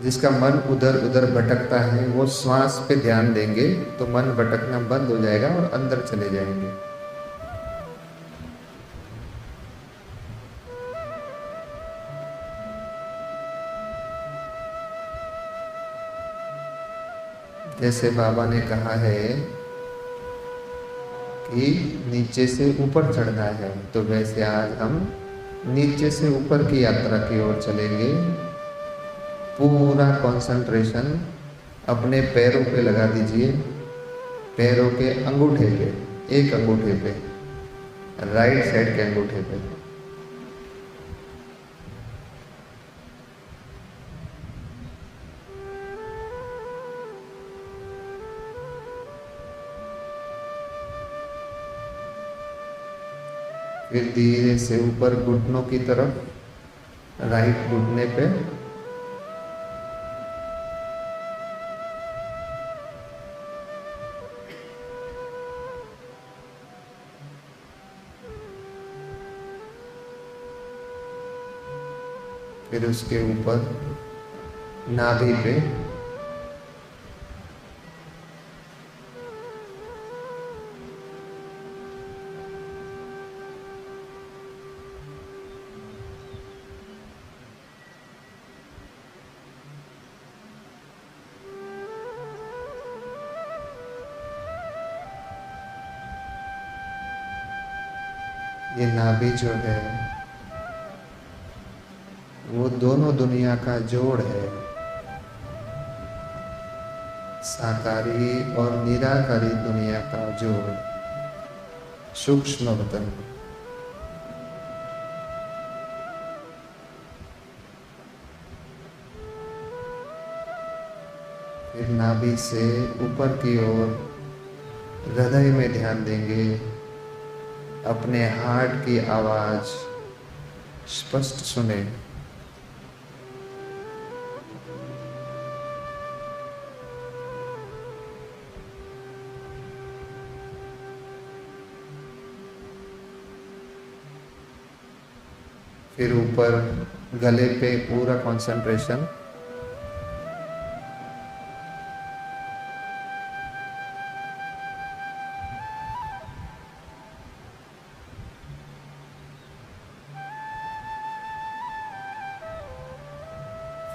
जिसका मन उधर उधर भटकता है वो श्वास पे ध्यान देंगे तो मन भटकना बंद हो जाएगा और अंदर चले जाएंगे। जैसे बाबा ने कहा है कि नीचे से ऊपर चढ़ना है, तो वैसे आज हम नीचे से ऊपर की यात्रा की ओर चलेंगे। पूरा कंसंट्रेशन अपने पैरों पे लगा दीजिए, पैरों के अंगूठे पे, एक अंगूठे पे, राइट साइड के अंगूठे पे। फिर धीरे से ऊपर घुटनों की तरफ, राइट घुटने पे, फिर उसके ऊपर नाभि पे, ये नाभि जो है वो दोनों दुनिया का जोड़ है, साकारी और निराकारी दुनिया का जोड़, सूक्ष्म वतन। फिर नाभि से ऊपर की ओर हृदय में ध्यान देंगे, अपने हार्ट की आवाज स्पष्ट सुने। फिर ऊपर गले पे पूरा कंसंट्रेशन,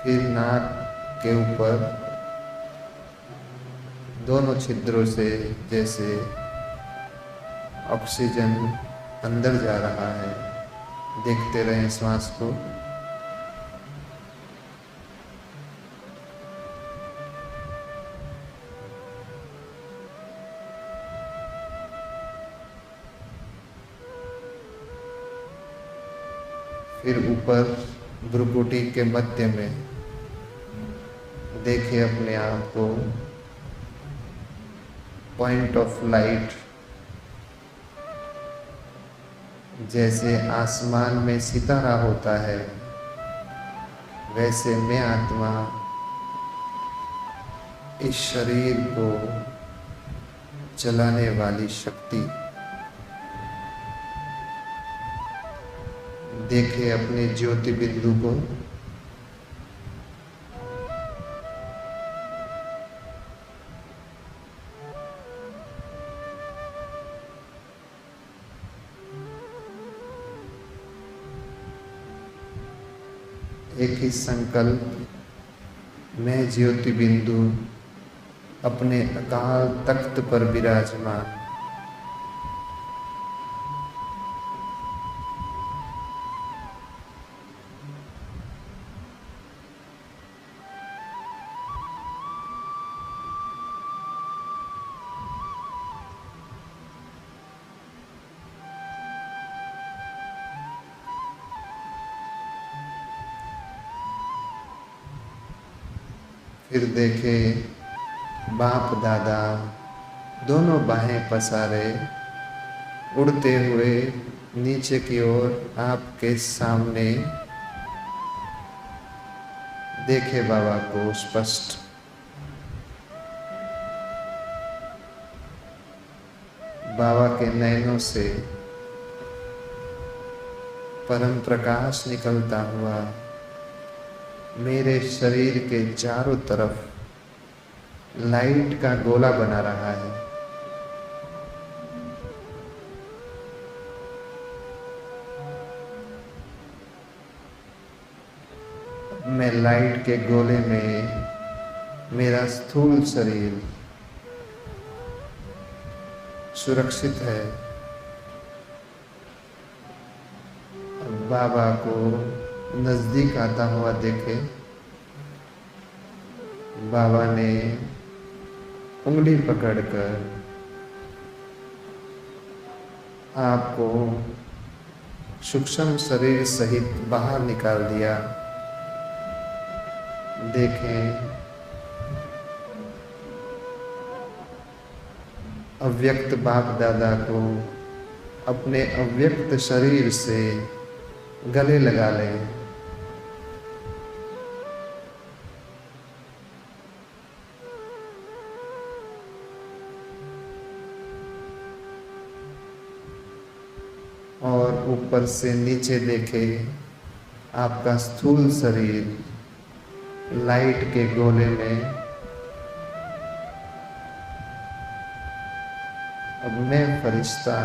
फिर नाक के ऊपर दोनों छिद्रों से जैसे ऑक्सीजन अंदर जा रहा है, देखते रहें श्वास को। फिर ऊपर भ्रुकुटी के मध्य में देखिए अपने आप को, पॉइंट ऑफ लाइट, जैसे आसमान में सितारा होता है वैसे मैं आत्मा इस शरीर को चलाने वाली शक्ति। देखे अपने ज्योति बिंदु को, एक ही संकल्प, मैं ज्योति बिंदु अपने अकाल तख्त पर विराजमान। फिर देखे बाप दादा दोनों बाहें पसारे उड़ते हुए नीचे की ओर आपके सामने। देखे बाबा को स्पष्ट, बाबा के नयनों से परम प्रकाश निकलता हुआ मेरे शरीर के चारों तरफ लाइट का गोला बना रहा है। मैं लाइट के गोले में मेरा स्थूल शरीर सुरक्षित है। बाबा को नजदीक आता हुआ देखे, बाबा ने उंगली पकड़कर आपको सूक्ष्म शरीर सहित बाहर निकाल दिया। देखें, अव्यक्त बाप दादा को अपने अव्यक्त शरीर से गले लगा लें। और ऊपर से नीचे देखें, आपका स्थूल शरीर लाइट के गोले में। अब मैं फरिश्ता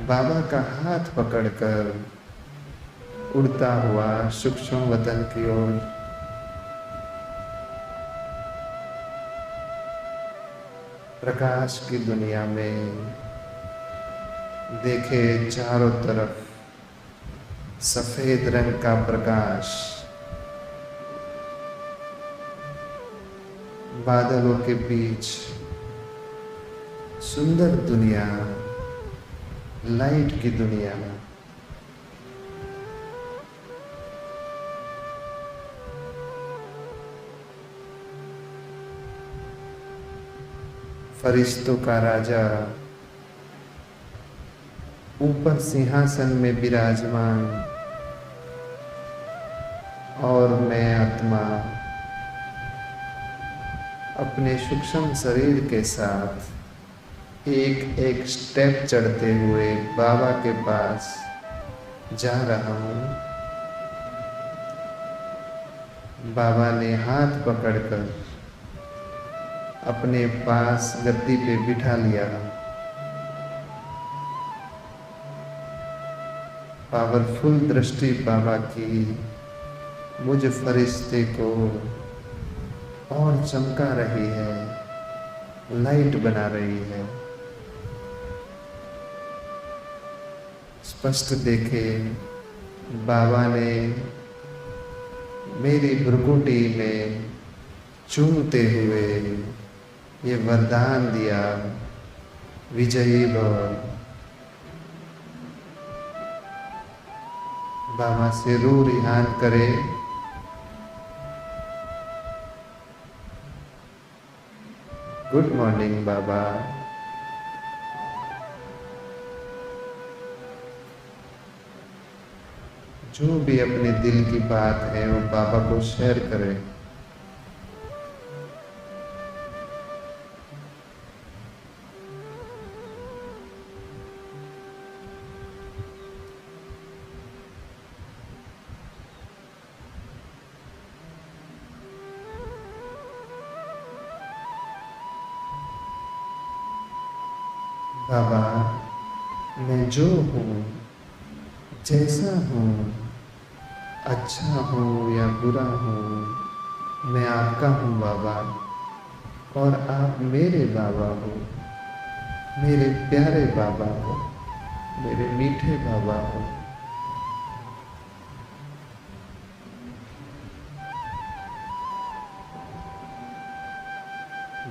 बाबा का हाथ पकड़कर उड़ता हुआ सूक्ष्म वतन की ओर प्रकाश की दुनिया में देखे। चारों तरफ सफेद रंग का प्रकाश, बादलों के बीच सुंदर दुनिया, लाइट की दुनिया। फरिश्तों का राजा ऊपर सिंहासन में विराजमान, और मैं आत्मा अपने सूक्ष्म शरीर के साथ एक एक स्टेप चढ़ते हुए बाबा के पास जा रहा हूँ। बाबा ने हाथ पकड़कर अपने पास गद्दी पे बिठा लिया। पावरफुल दृष्टि बाबा की मुझ फरिश्ते को और चमका रही है, लाइट बना रही है। स्पष्ट देखे, बाबा ने मेरी भ्रुकुटी में चूमते हुए ये वरदान दिया, विजयी भव। बाबा से रू रिहान करे। गुड मॉर्निंग बाबा। जो भी अपने दिल की बात है वो बाबा को शेयर करें। बाबा, मैं जो हूँ, जैसा हूँ, अच्छा हूँ या बुरा हूँ, मैं आपका हूँ बाबा, और आप मेरे बाबा हो, मेरे प्यारे बाबा हो, मेरे मीठे बाबा हो।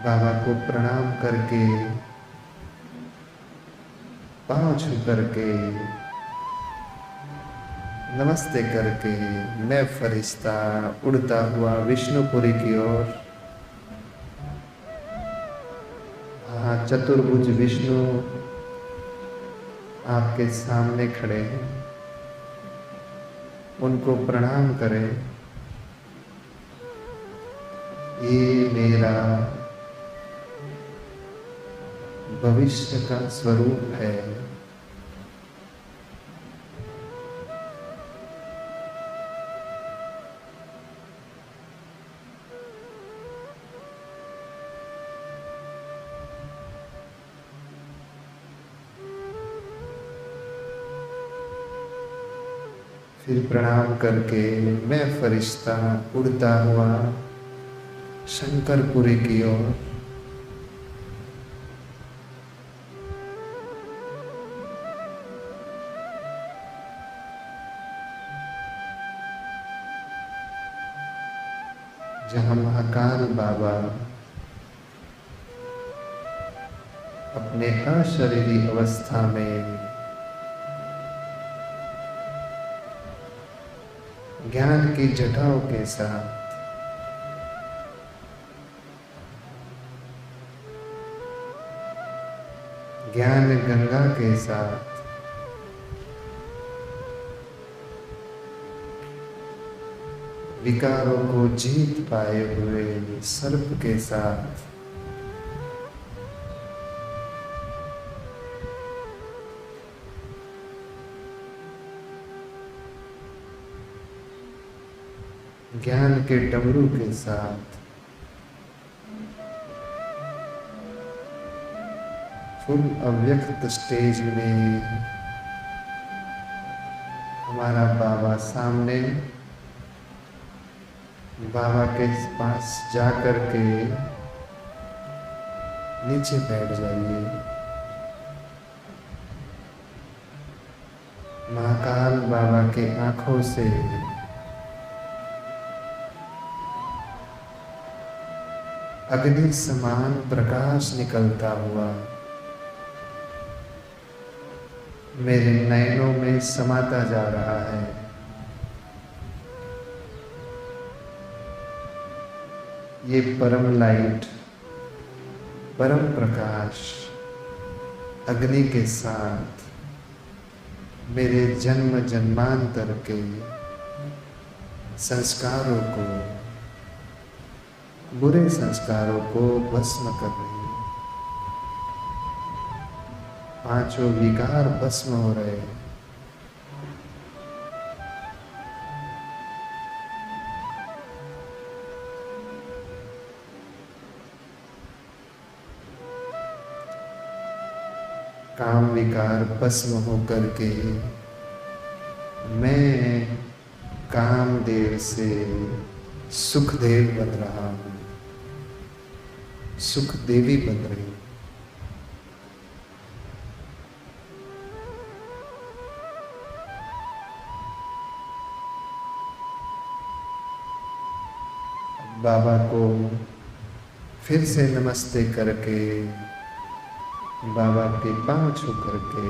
बाबा को प्रणाम करके, पांव छू करके, नमस्ते करके मैं फरिश्ता उड़ता हुआ विष्णुपुरी की ओर। हाँ, चतुर्भुज विष्णु आपके सामने खड़े हैं, उनको प्रणाम करें। ये मेरा भविष्य का स्वरूप है। फिर प्रणाम करके मैं फरिश्ता उड़ता हुआ शंकरपुरी की ओर जहाँ महाकाल बाबा अपने अशरीरी अवस्था में ज्ञान की जटाओं के साथ ज्ञान गंगा के साथ विकारों को जीत पाए हुए सर्प के साथ ज्ञान के डमरू के साथ फुल अव्यक्त स्टेज में हमारा बाबा सामने, बाबा के पास जाकर के नीचे बैठ जाइए। महाकाल बाबा के आंखों से अग्नि समान प्रकाश निकलता हुआ मेरे नयनों में समाता जा रहा है। ये परम लाइट, परम प्रकाश अग्नि के साथ मेरे जन्म जन्मांतर के संस्कारों को, बुरे संस्कारों को भस्म कर रही है। पांचों विकार भस्म हो रहे हैं। काम विकार भस्म होकर के मैं कामदेव से सुखदेव बन रहा हूँ, सुख देवी बन रही हूँ। बाबा को फिर से नमस्ते करके, बाबा के पांव छू करके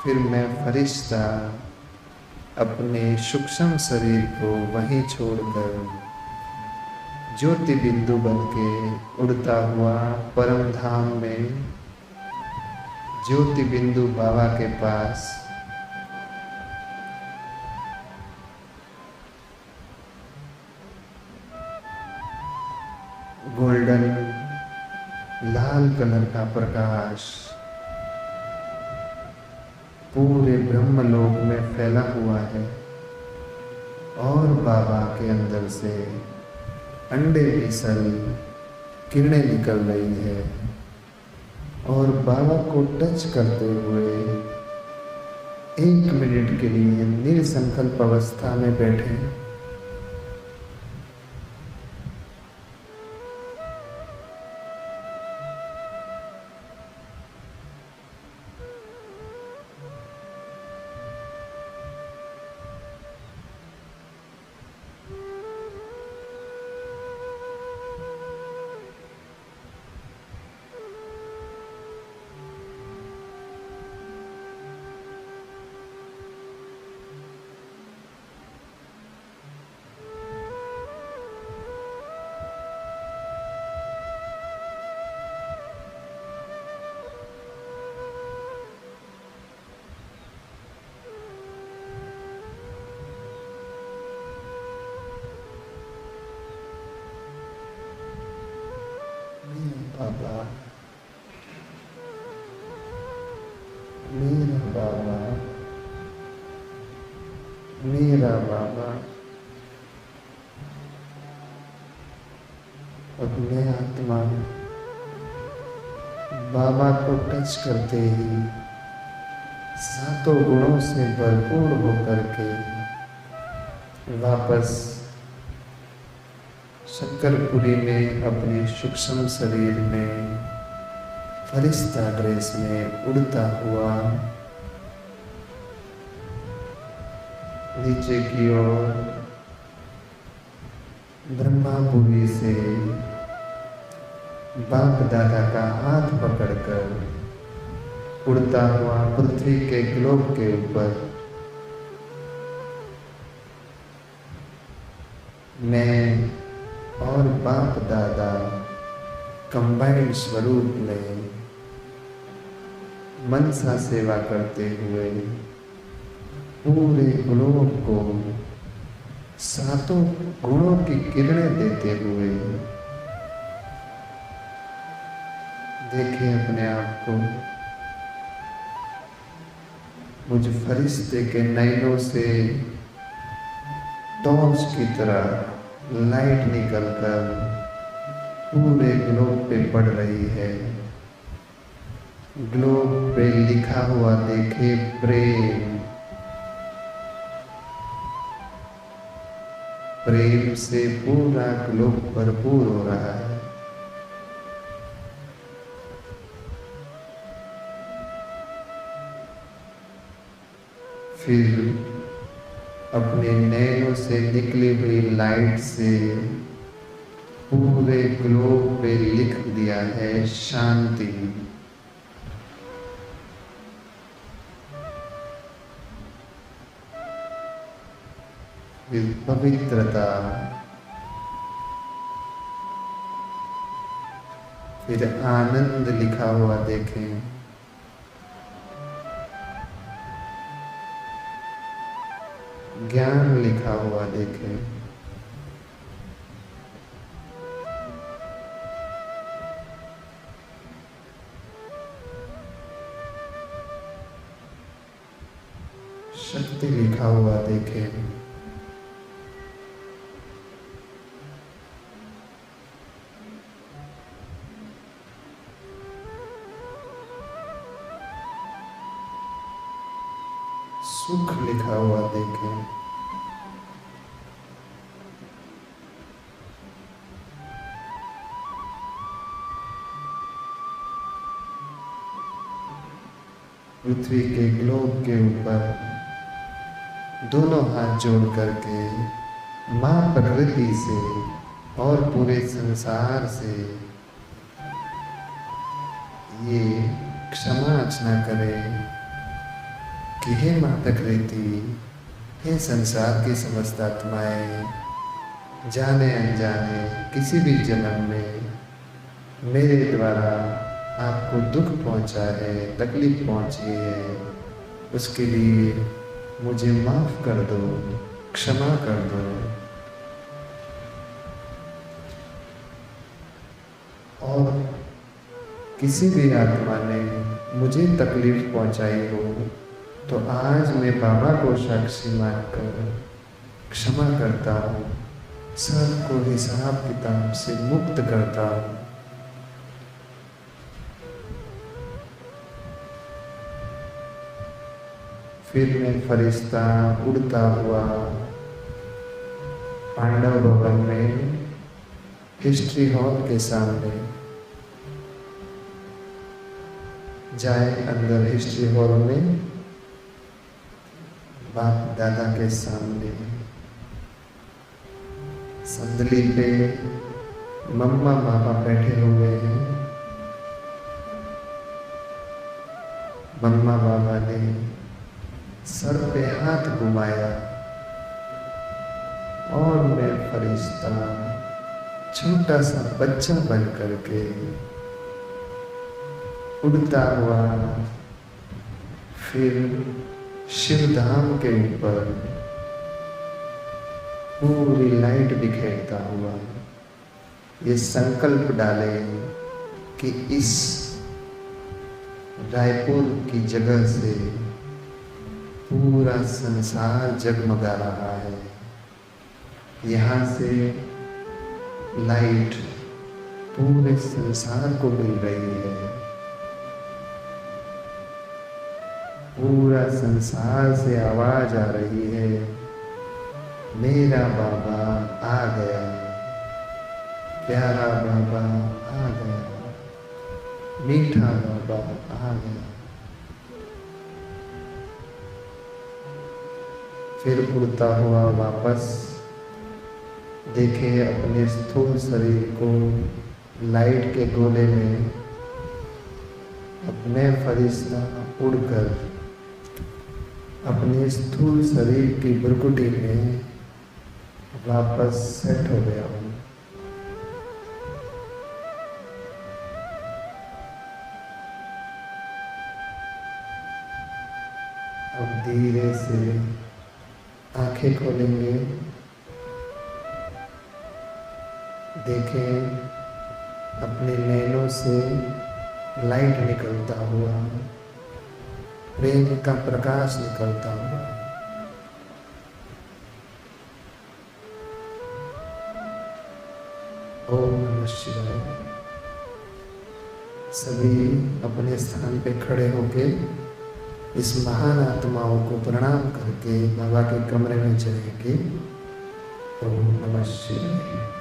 फिर मैं फरिश्ता अपने सूक्ष्म शरीर को वहीं छोड़कर ज्योति बिंदु बनके उड़ता हुआ परम धाम में ज्योति बिंदु बाबा के पास गोल्डन लाल कलर का प्रकाश पूरे ब्रह्मलोक में फैला हुआ है और बाबा के अंदर से अंडे की सल किरणें निकल रही है और बाबा को टच करते हुए 1 मिनट के लिए निरसंकल्प अवस्था में बैठे। बाबा, मेरा बाबा, मेरा बाबा। अब मैं आत्मा बाबा को टच करते ही सातों गुणों से भरपूर होकर के वापस शक्करपुरी में अपने सूक्ष्म शरीर में फरिश्ता ड्रेस में उड़ता हुआ नीचे की ओर ब्रह्मापुरी से बाप दादा का हाथ पकड़कर उड़ता हुआ पृथ्वी के ग्लोब के ऊपर मैं और बाप दादा कंबाइंड स्वरूप में मनसा सेवा करते हुए पूरे ग्लोब को सातों गुणों की किरणें देते हुए देखें अपने आप को मुझ फरिश्ते के नैनों से टॉर्च की तरह लाइट निकलकर पूरे ग्लोब पे पड़ रही है। ग्लोब पे लिखा हुआ देखे प्रेम, प्रेम से पूरा ग्लोब भरपूर हो रहा है। फिर अपने नैनों से निकली हुई लाइट से पूरे ग्लोब पे लिख दिया है शांति। फिर पवित्रता, फिर आनंद लिखा हुआ देखें। ज्ञान लिखा हुआ देखें। शक्ति लिखा हुआ देखें। सुख लिखा हुआ देखें। पृथ्वी के ग्लोब के ऊपर दोनों हाथ जोड़ करके मां प्रकृति से और पूरे संसार से ये क्षमा याचना करें कि हे मां प्रकृति, हे संसार की समस्त आत्माएं, जाने अनजाने किसी भी जन्म में मेरे द्वारा आपको दुख पहुंचा है, तकलीफ पहुंची है, उसके लिए मुझे माफ कर दो, क्षमा कर दो। और किसी भी आत्मा ने मुझे तकलीफ पहुंचाई हो तो आज मैं बाबा को साक्षी मानकर क्षमा करता हूँ, सबको हिसाब किताब से मुक्त करता हूँ। फिर मैं फरिश्ता उड़ता हुआ पांडव भवन में हिस्ट्री हॉल के सामने जाए, अंदर हिस्ट्री हॉल में बाप दादा के सामने संदली पे मम्मा पापा बैठे हुए हैं। मम्मा बाबा ने सर पे हाथ घुमाया और मैं फरिश्ता छोटा सा बच्चा बन करके उड़ता हुआ फिर शिवधाम के ऊपर पूरी लाइट बिखेरता हुआ ये संकल्प डाले कि इस रायपुर की जगह से पूरा संसार जगमगा रहा है। यहाँ से लाइट पूरे संसार को मिल रही है। पूरा संसार से आवाज आ रही है, मेरा बाबा आ गया, प्यारा बाबा आ गया, मीठा बाबा आ गया। फिर उड़ता हुआ वापस देखे अपने स्थूल शरीर को लाइट के गोले में, अपने फरिश्ता उड़कर अपने स्थूल शरीर की भ्रुकुटी में वापस सेट हो गया हूँ। अब धीरे से आंखें खोलेंगे, देखें अपने नैनों से लाइट निकलता हुआ, प्रेम का प्रकाश निकलता हुआ। ओम नमः शिवाय। सभी अपने स्थान पे खड़े होके इस महान आत्माओं को प्रणाम करके बाबा के कमरे में चलेंगे। ओम नमः शिवाय।